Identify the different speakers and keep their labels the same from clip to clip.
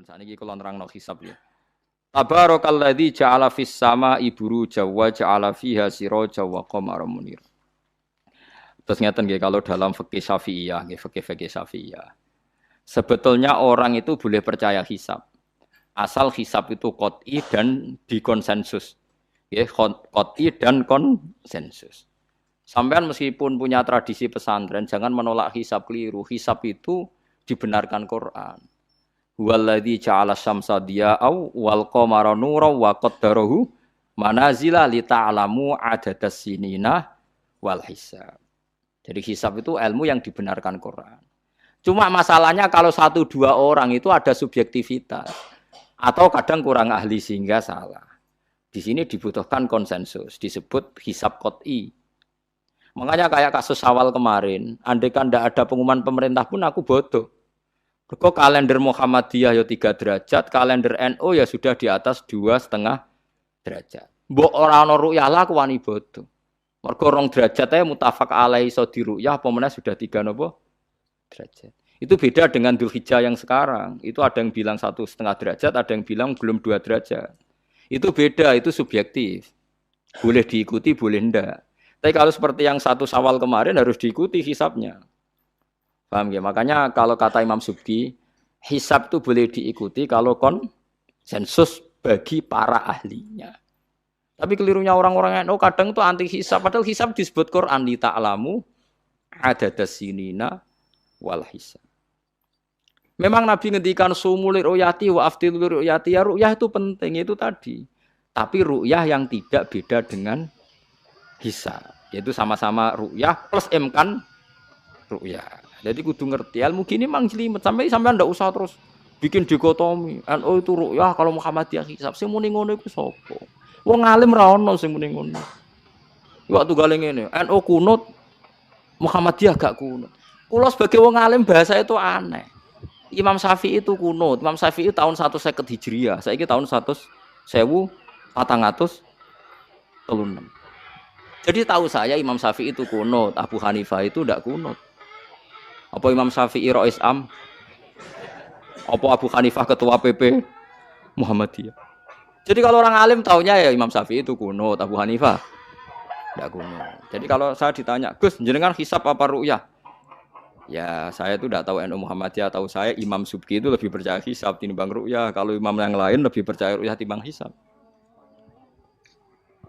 Speaker 1: Saniki kula nerangno hisab ya. Tabarakalladzi ja'ala fis sama'i buruja wa ja'ala fiha siraja wa qamaran munir. Terus ngeten nggih kalau dalam fikih Syafi'iyah, nggih fikih Syafi'iyah. Sebetulnya orang itu boleh percaya hisab. Asal hisab itu qot'i dan dikonsensus. Nggih, qot'i dan konsensus. Sampean meskipun punya tradisi pesantren jangan menolak hisab keliru. Hisab itu dibenarkan Quran. Huwallazi ja'ala syamsa diya'au wal qamara nuran wa qaddarahu manazila li ta'lamu adadas sinina wal hisab. Jadi hisab itu ilmu yang dibenarkan Quran. Cuma masalahnya kalau 1-2 orang itu ada subjektivitas atau kadang kurang ahli sehingga salah. Di sini dibutuhkan konsensus, disebut hisab qot'i. Makanya kayak kasus awal kemarin, andai kan tidak ada pengumuman pemerintah pun aku bodoh. Mergo kalender Muhammadiyah ya 3 derajat, kalender NU ya sudah di atas 2,5 derajat. Mbok ora ana ru'yah lah aku wani bodoh. Mergo 2 derajat ae mutafaq alaihi iso diru'yah apa meneh sudah 3 napa derajat. Itu beda dengan Dzulhijjah yang sekarang. Itu ada yang bilang 1,5 derajat, ada yang bilang belum 2 derajat. Itu beda, itu subjektif. Boleh diikuti, boleh ndak. Tapi kalau seperti yang 1 Syawal kemarin harus diikuti hisabnya. Paham ya? Makanya kalau kata Imam Subki, hisab itu boleh diikuti kalau konsensus bagi para ahlinya. Tapi kelirunya orang-orang yang kadang itu anti hisab. Padahal hisab disebut Quran li ta'lamu adadas sinina wal hisab. Memang Nabi ngendikan sumulir ru'yati wa aftilur ru'yati. Ya ru'yah itu penting, itu tadi. Tapi ru'yah yang tidak beda dengan hisab. Yaitu sama-sama ru'yah plus imkan ru'yah. Jadi kudu ngerti ilmu gini mang jelimet sampai ndak usah terus bikin dikotomi. NU itu ru'yah kalau Muhammadiyah hisab. Sing muni ngono iku sapa? Wong alim ra ono sing muni ngono. Waktu gale ngene, NU kunut Muhammadiyah gak kunut. Kula sebagai wong alim bahasa itu aneh. Imam Syafi'i itu kunut. Imam Syafi'i tahun 150 Hijriah. Saiki tahun 1436. Jadi tahu saya Imam Syafi'i itu kunut, Abu Hanifah itu ndak kunut. Apa Imam Syafi'i Rais Am? Apa Abu Hanifah ketua PP Muhammadiyah? Jadi kalau orang alim taunya ya Imam Syafi'i itu kunut, Abu Hanifah ndak kunut. Jadi kalau saya ditanya, "Gus, jenengan hisab apa ru'yah?" Ya, saya itu ndak tahu NU Muhammadiyah, tahu saya Imam Subki itu lebih percaya hisab timbang ru'yah. Kalau imam yang lain lebih percaya ru'yah timbang hisab.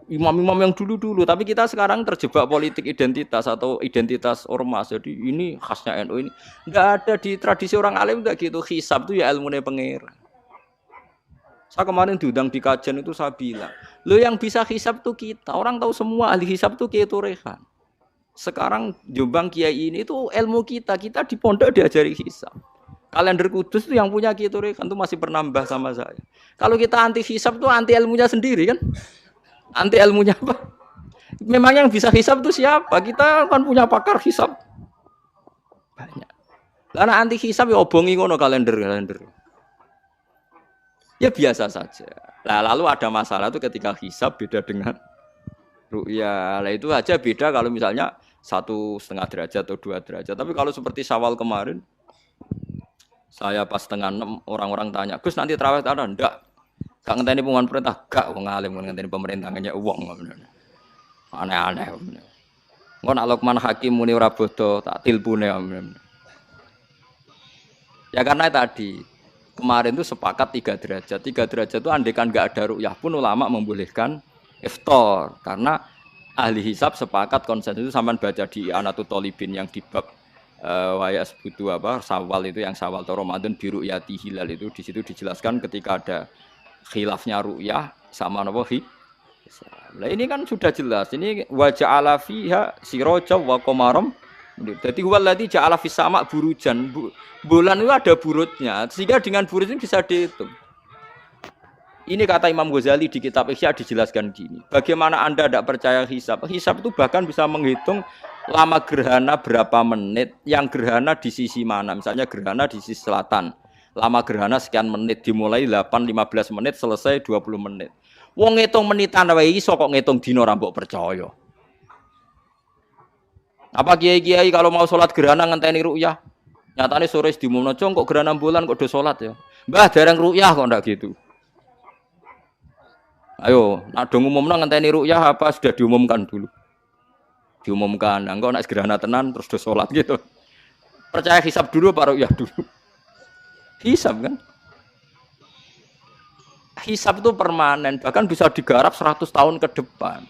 Speaker 1: Imam-imam yang dulu-dulu, tapi kita sekarang terjebak politik identitas atau identitas ormas. Jadi ini khasnya NU ini. Enggak ada di tradisi orang alim enggak gitu. Hisab itu ya ilmunya pengira. Saya kemarin diundang di kajian itu saya bilang, lo yang bisa hisab itu kita. Orang tahu semua ahli hisab itu Kiai Turehan. Sekarang Jombang Kiai ini itu ilmu kita. Kita di pondok diajari hisab. Kalender Kudus itu yang punya Kiai Turehan itu masih penambah sama saya. Kalau kita anti hisab itu anti ilmunya sendiri kan? Anti ilmunya apa? Memang yang bisa hisab itu siapa? Kita kan punya pakar hisab banyak. Karena anti hisab ya obongi ngono kalender. Ya biasa saja. Nah, lalu ada masalah itu ketika hisab beda dengan ru'yah. Lah itu aja beda kalau misalnya 1,5 derajat atau 2 derajat. Tapi kalau seperti Syawal kemarin, saya pas setengah 6 orang-orang tanya, "Gus nanti tarawih ada ndak?" Gak ngenteni pengumuman perintah, gak wong alim ngenteni pemerintah ngene wong. Aneh-aneh. Engko nak Luqman Hakim muni ora bodoh, tak tilpune. Ya karena tadi kemarin itu sepakat 3 derajat. 3 derajat itu andekan enggak ada ru'yah pun ulama membolehkan iftar karena ahli hisab sepakat konsensus itu sampean baca di Anatut Thalibin yang di bab waya sebutu apa Syawal itu yang Syawal atau Ramadan biru yati hilal itu di situ dijelaskan ketika ada khilafnya ru'yah sama napa Nah ini kan sudah jelas. Ini wa ja'ala fiha siraja wa qamaram. Jadi wallazi ja'ala fis sama burujan. Bulan itu ada burutnya. Sehingga dengan burut ini bisa dihitung. Ini kata Imam Ghazali di kitab Ihya dijelaskan gini. Bagaimana Anda tidak percaya hisab? Hisab itu bahkan bisa menghitung lama gerhana berapa menit, yang gerhana di sisi mana. Misalnya gerhana di sisi selatan. Lama gerhana sekian menit, dimulai 8-15 menit, selesai 20 menit. Wong ngitung menitan wae iso kok ngitung dina ora mbok percaya. Apa kiai-kiai kalau mau sholat gerhana ngenteni ru'yah? Nyatane sore diumumno, "Cong kok gerhana bulan kok do sholat ya?" Mbah dereng ru'yah kok ndak gitu. Ayo, nak dong umumna ngenteni ru'yah apa sudah diumumkan dulu. Diumumkan, engko nak gerhana tenan terus do salat gitu. Percaya hisab dulu apa ru'yah dulu? Hisab kan? Hisab itu permanen, bahkan bisa digarap 100 tahun ke depan.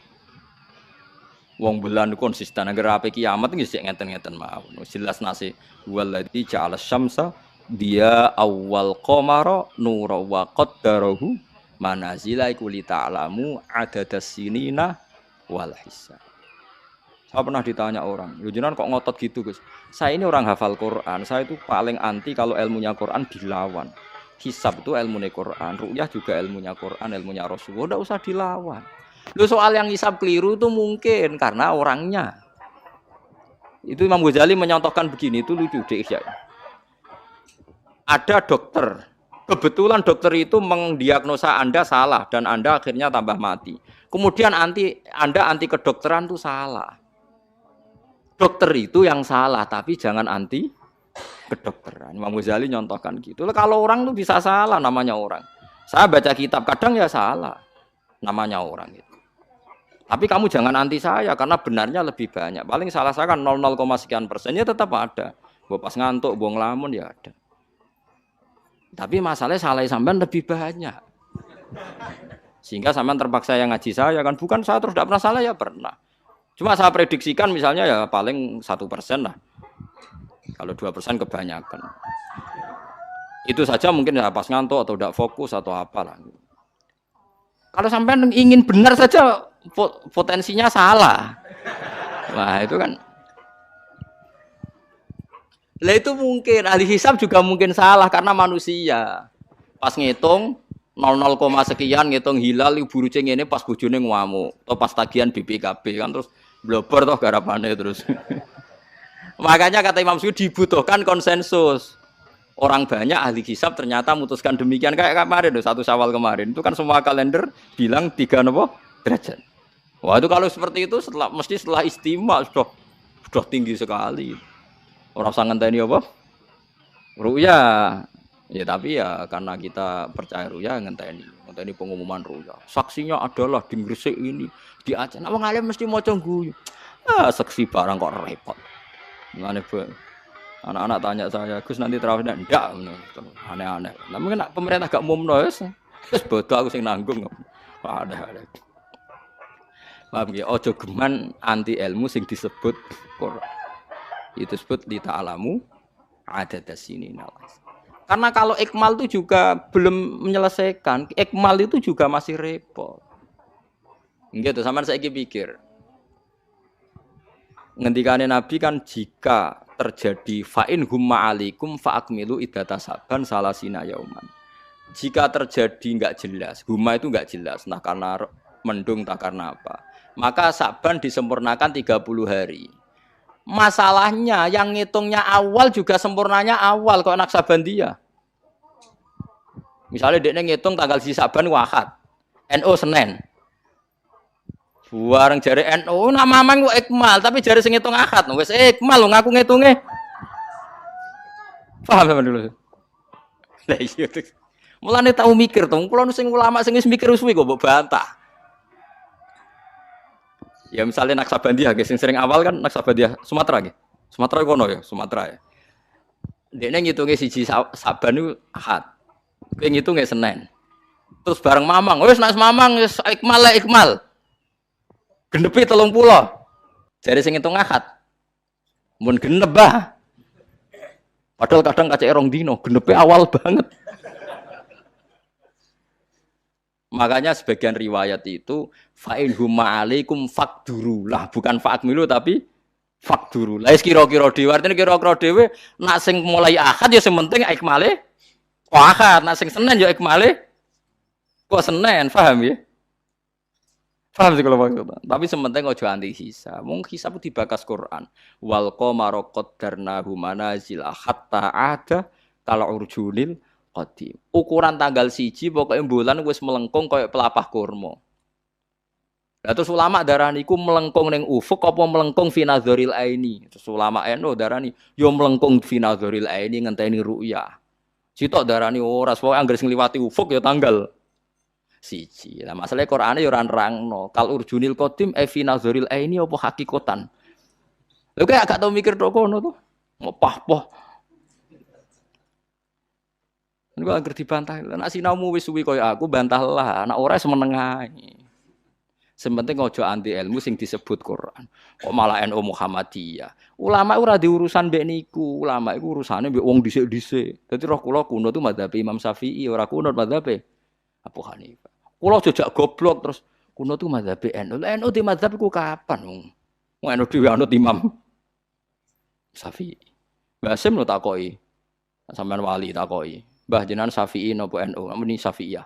Speaker 1: Wong bulan konsisten agar apa kiamat nggih sik ngeten-ngeten mawon. Jelas nasi waladzi ja'ala syamsa dia awal qamara nura wa qaddarahu manazila iku li ta'lamu adadas sinina wal hisab. Saya pernah ditanya orang, "Lho jenengan kok ngotot gitu, Gus?" Saya ini orang hafal Quran, saya itu paling anti kalau ilmunya Quran dilawan. Hisab itu ilmunya Quran, ru'yah juga ilmunya Quran, ilmunya Rasulullah, enggak usah dilawan. Lu soal yang hisab keliru itu mungkin karena orangnya. Itu Imam Ghazali menyontohkan begini, itu lucu deh ya. Ada dokter, kebetulan dokter itu mendiagnosa Anda salah dan Anda akhirnya tambah mati. Kemudian Anda anti kedokteran itu salah. Dokter itu yang salah, tapi jangan anti kedokteran. Imam Ghazali nyontohkan gitu. Kalau orang itu bisa salah, namanya orang. Saya baca kitab kadang ya salah, namanya orang itu. Tapi kamu jangan anti saya karena benarnya lebih banyak. Paling salah saya kan 0, sekian persennya tetap ada. Gua pas ngantuk, gua ngelamun ya ada. Tapi masalahnya salah sampean lebih banyak. Sehingga sampean terpaksa yang ngaji saya kan, bukan saya terus tidak pernah salah ya pernah. Cuma saya prediksikan misalnya ya paling 1% lah. Kalau 2% kebanyakan. Itu saja mungkin ya pas ngantuk atau tidak fokus atau apalah. Kalau sampean ingin benar saja potensinya salah. Wah, itu kan. Lah itu mungkin ahli hisab juga mungkin salah karena manusia. Pas ngitung 0, sekian ngitung hilal ibu buruce ngene pas bojone ngamuk atau pas tagihan BPKB kan terus blobor toh garapane terus. Makanya kata Imam Suyuti dibutuhkan konsensus. Orang banyak ahli hisab ternyata memutuskan demikian kayak kemarin 1 Syawal kemarin itu kan semua kalender bilang 3 derajat. Wah itu kalau seperti itu mesti setelah istimewa sudah tinggi sekali. Orang sangat tadi apa? Ru'ya. Ya tapi ya karena kita percaya ru'ya ngenteni pengumuman ru'ya. Saksinya adalah di Gresik ini, di Aceh. Nah, wong alim mesti maca guyu. Ah, saksi barang kok repot. Ngene anak-anak tanya saya, Gus nanti terawih ndak? Aneh-aneh. Nah, mungkin pemerintah gak umumno wis bodoh aku sing nanggung. Ada. Paham nggih? Aja geman anti ilmu sing disebut Quran. Itu disebut li ta'lamu adadas sinina. Karena kalau ikmal itu juga belum menyelesaikan, ikmal itu juga masih repot. Gitu, sampean saiki pikir. Ngendikane Nabi kan jika terjadi fa'in humma alaikum fa'akmilu iddata saban salasina yauman. Jika terjadi enggak jelas, humma itu enggak jelas, nah karena mendung tak karena apa. Maka saban disempurnakan 30 hari. Masalahnya yang ngitungnya awal juga sempurnanya awal kok Naksabandiyah. Misalnya dia ngitung tanggal si Saban Ahad, NU Senin. Bareng jari NU nama mang ikmal tapi jari sing ngitung Ahad wis ikmal lho ngaku ngitunge. Paham sampean dulu. Lah iya. Mulane tau mikir to, kula sing ulama sing wis mikir suwi kok mbok bantah. Ya misalnya Naksabandiyah sing sering awal kan Naksabandiyah Sumatera nggih. Sumatera kono ya, Sumatera ya. Dekne ngitunge siji Saban niku Ahad. Kowe ngitunge Senin. Terus bareng Mamang, wis nek Mamang wis ikmal. Genepi 30. Jare sing ngitung Ahad. Mun genep bah. Padahal kadang kacek 2 dino, genepe awal banget. Makanya sebagian riwayat itu fa'in huma alaikum fakdurulah, bukan fa'akmilu tapi fakdurulah. Wis kira-kira dhewe, artine kira-kira dhewe nak sing mulai Ahad ya sing penting ikmale kok Ahad, nak sing Senin ya ikmale kok Senin, paham ya? Paham sih kalau maksudnya. Tapi sementing aja anti hisab. Mung hisab dibakas Quran. Wal qamara qaddarnahu manazila hatta ada kal urjunil qadim. Ukuran tanggal 1 pokoke bulan wis melengkung koyo pelapah kurma. Lah terus ulama darani iku melengkung ning ufuk apa melengkung fi nazaril aini. Terus ulama NU darani yo melengkung fi nazaril aini ngenteni ru'yah. Sitok darani ora, pokoke anggere sing liwati ufuk ya tanggal siji. Lah masalahe Qur'ane ya ora nerangno. Kal urjunil qadim fi nazaril aini apa hakikatan. Lha kok gak tau mikir tok kono to. Ngopah-poh. Niku anggere dibantah. Nek sinaumu wis suwi kaya aku bantahlah, nek ora semeneng ae. Sementing ojo anti ilmu sing disebut Quran. Kok malah NU Muhammadiyah. Ulama ora diurusan mbek niku. Ulama iku urusane mbek wong dhisik-dhisik. Dadi roh kula kuno tu madzhab Imam Syafi'i, ora kuno madzhab Abu Hanifah. Kula jejak goblok terus kuno tu madzhab NU. NU di madzhab iku kapan? Wong NU dhewe anut Imam Syafi'i. Mbah Sim lo takoki. Sampeyan wali takoki. Mbah jenengan Syafi'i napa NU? Muni Syafi'iyah.